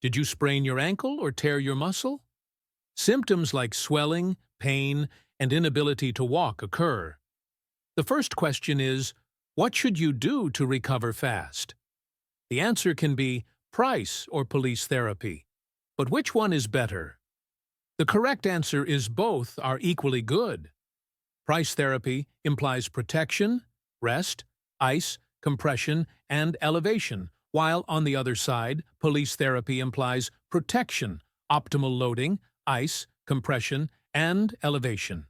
Did you sprain your ankle or tear your muscle? Symptoms like swelling, pain, and inability to walk occur. The first question is, what should you do to recover fast? The answer can be price or police therapy. But which one is better? The correct answer is both are equally good. Price therapy implies protection, rest, ice, compression, and elevation, while on the other side, police therapy implies protection, optimal loading, ice, compression, and elevation.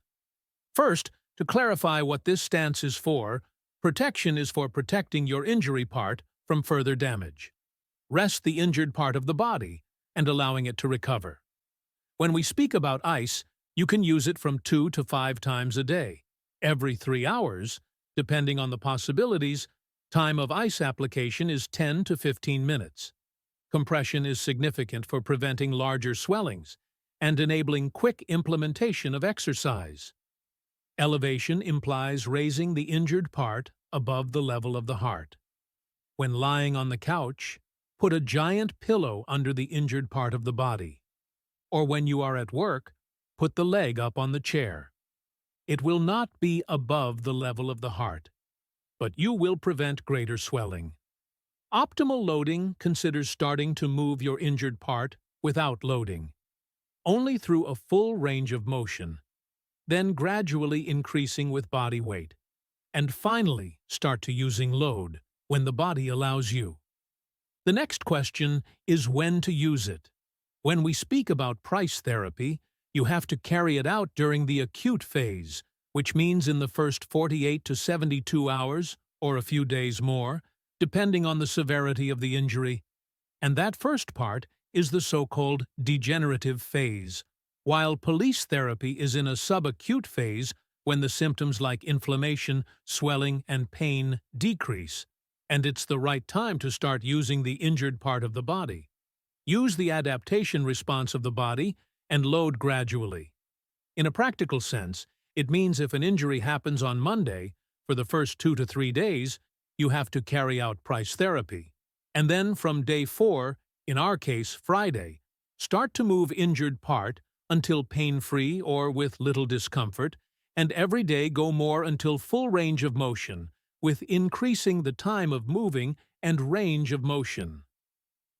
First, to clarify what this stance is for, protection is for protecting your injury part from further damage. Rest the injured part of the body and allowing it to recover. When we speak about ice, you can use it from 2 to 5 times a day. Every 3 hours, depending on the possibilities, time of ice application is 10 to 15 minutes. Compression is significant for preventing larger swellings and enabling quick implementation of exercise. Elevation implies raising the injured part above the level of the heart. When lying on the couch, put a giant pillow under the injured part of the body. Or when you are at work, put the leg up on the chair. It will not be above the level of the heart, but you will prevent greater swelling. Optimal loading considers starting to move your injured part without loading, only through a full range of motion, then gradually increasing with body weight, and finally start to using load when the body allows you. The next question is when to use it. When we speak about price therapy, you have to carry it out during the acute phase, which means in the first 48 to 72 hours, or a few days more, depending on the severity of the injury. And that first part is the so-called degenerative phase, while police therapy is in a subacute phase when the symptoms like inflammation, swelling, and pain decrease, and it's the right time to start using the injured part of the body. Use the adaptation response of the body and load gradually. In a practical sense, it means if an injury happens on Monday, for the first 2 to 3 days, you have to carry out price therapy. And then from day 4, in our case Friday, start to move injured part until pain-free or with little discomfort, and every day go more until full range of motion, with increasing the time of moving and range of motion.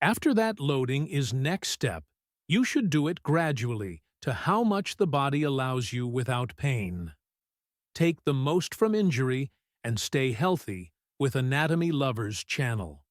After that, loading is next step. You should do it gradually to how much the body allows you without pain. Take the most from injury and stay healthy with Anatomy Lovers channel.